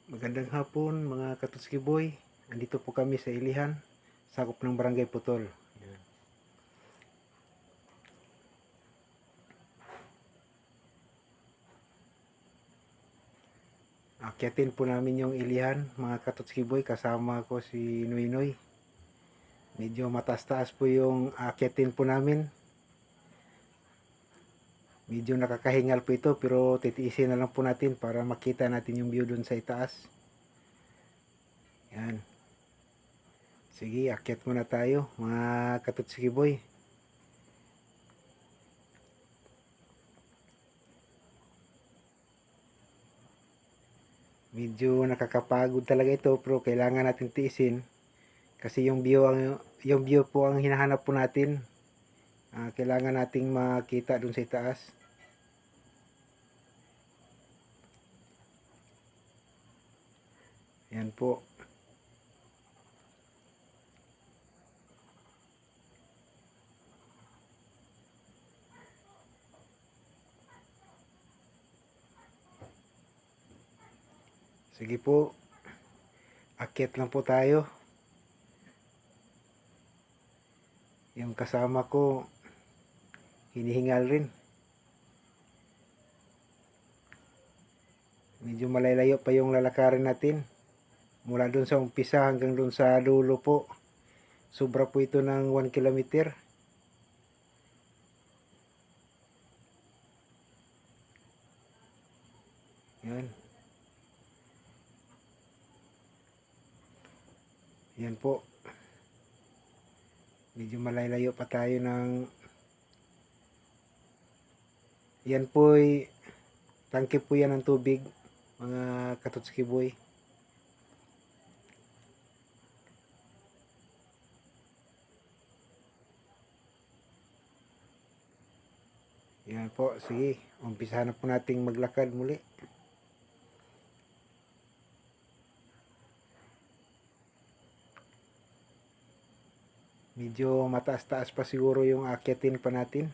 Magandang hapon mga Katutski Boy. Andito po kami sa Ilihan, sakop ng Barangay Putol. Yan. Akyatin po namin yung Ilihan mga Katutski Boy, kasama ko si Noy Noy. Medyo mataas-taas po yung akyatin po namin. Medyo nakakahingal po ito pero titiisin na lang po natin para makita natin yung view dun sa itaas. Yan. Sige, akyat muna tayo mga Katutski Boy. Medyo nakakapagod talaga ito pero kailangan natin tiisin kasi yung view po ang hinahanap po natin. Kailangan nating makita dun sa itaas. Yan po. Sige po, akyat lang po tayo. Yung kasama ko, hinihingal rin. Medyo malalayo pa yung lalakarin natin. Mula dun sa umpisa hanggang dun sa dulo po. Sobra po ito ng 1 kilometer. Yan. Yan po. Medyo malalayo pa tayo ng... Yan po'y tangke po yan ng tubig, mga Katutski Boy. Yan po, sige. Umpisahan na po nating maglakad muli. Medyo mataas-taas pa siguro yung akyatin pa natin.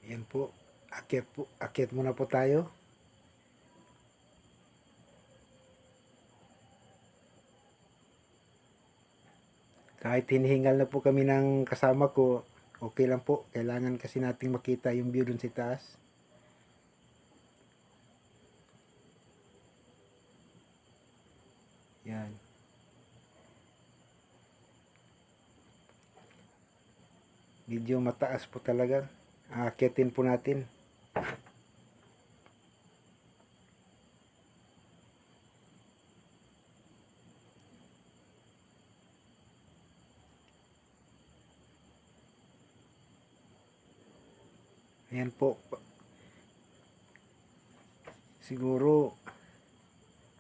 Yan po. Akyat muna po tayo. Kahit hinihingal na po kami ng kasama ko, okay lang po. Kailangan kasi nating makita yung view dun sa taas. Yan. Medyo mataas po talaga. Aakyatin po natin. Ayan po. Siguro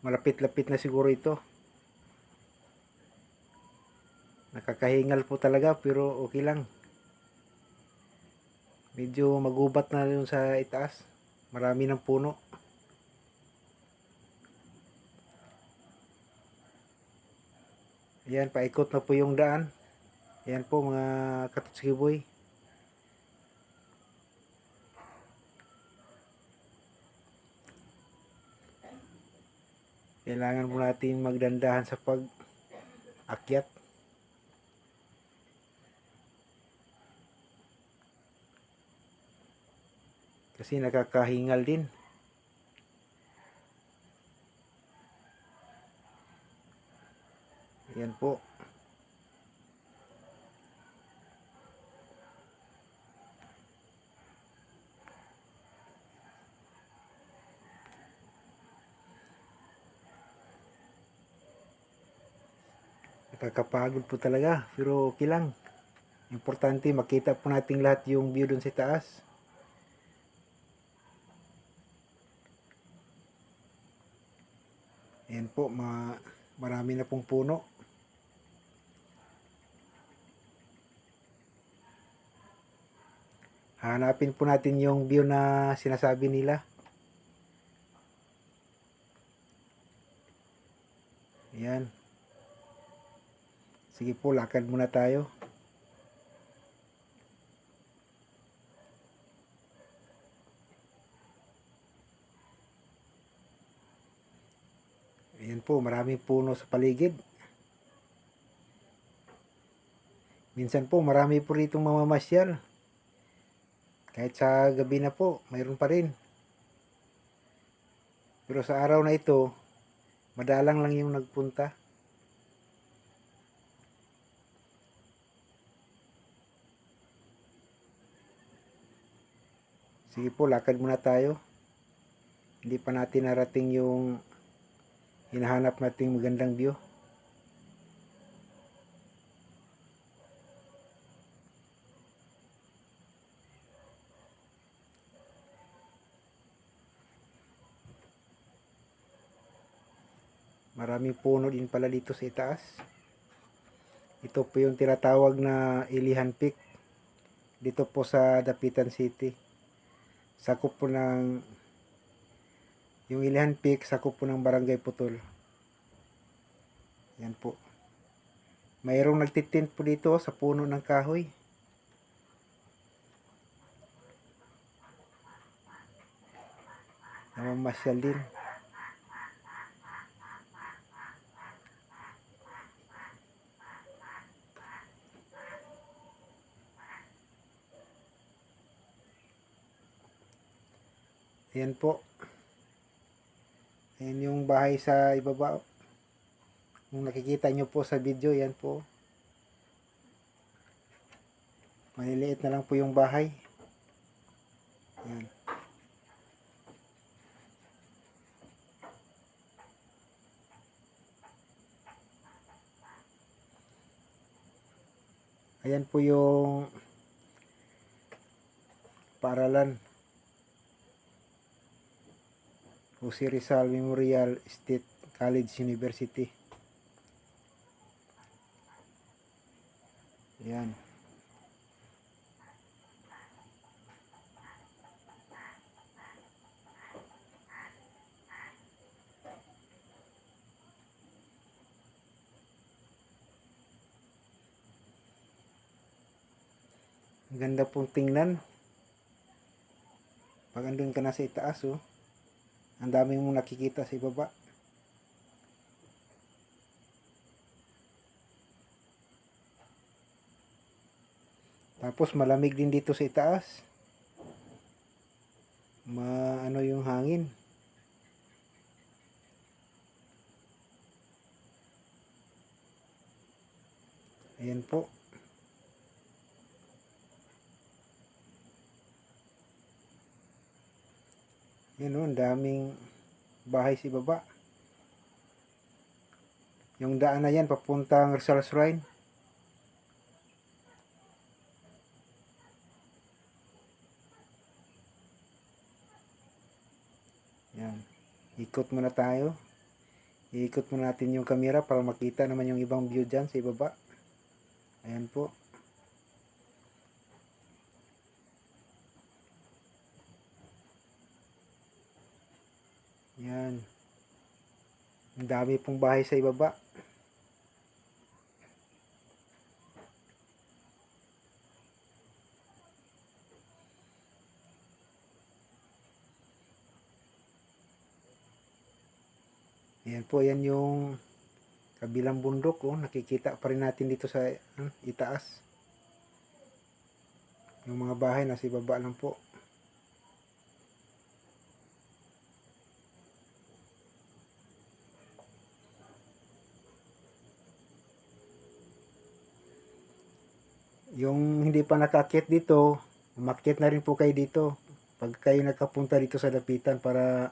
malapit-lapit na siguro ito. Nakakahingal po talaga pero okay lang. Medyo magubat na yung sa itaas. Marami ng puno. Ayan, paikot na po yung daan. Ayan po mga Katutski Boy. Kailangan po natin magdandahan sa pag-akyat. Kasi nakakahingal din. Ayan po. Nakakapagod po talaga pero okay lang. Importante makita po natin lahat yung view dun sa taas. Ayan po, marami na pong puno. Hanapin po natin yung view na sinasabi nila. Ayan. Sige po, lakad muna tayo. Ayan po, maraming puno sa paligid. Minsan po, marami po rito mamamasyal. Kahit sa gabi na po, mayroon pa rin. Pero sa araw na ito, madalang lang yung nagpunta. Sige po, lakad muna tayo. Hindi pa natin narating yung hinahanap nating magandang view. Maraming puno din pala dito sa itaas. Ito po yung tinatawag na Ilihan Peak. Dito po sa Dapitan City. Sakop po ng yung Ilihan Peak, sakop po ng Barangay Putol. Yan po. Mayroong nagtitint po dito sa puno ng kahoy. Namamasyal din. Ayan po. Ayan yung bahay sa ibaba. Kung nakikita nyo po sa video, yan po. Maliliit na lang po yung bahay. Ayan. Ayan po yung paaralan. Jose Rizal Memorial State College University. Ayan. Ang ganda pong tingnan. Pag andun ka na sa itaas, oh, ang daming mong nakikita sa ibaba. Tapos malamig din dito sa itaas. Ano yung hangin. Ayan po. Yan o, ang daming bahay sa baba. Yung daan na yan, papuntang Rizal Shrine. Yan. Ikot muna tayo. Iikot muna natin yung camera para makita naman yung ibang view dyan sa ibaba. Ayan po. Yan. Ang dami pong bahay sa ibaba. Ayan po, yan yung kabilang bundok. Oh. Nakikita pa rin natin dito sa itaas. Yung mga bahay nasa ibaba lang po. Yung hindi pa nakakit dito, umakyat na rin po kayo dito. Pag kayo nakapunta dito sa Dapitan para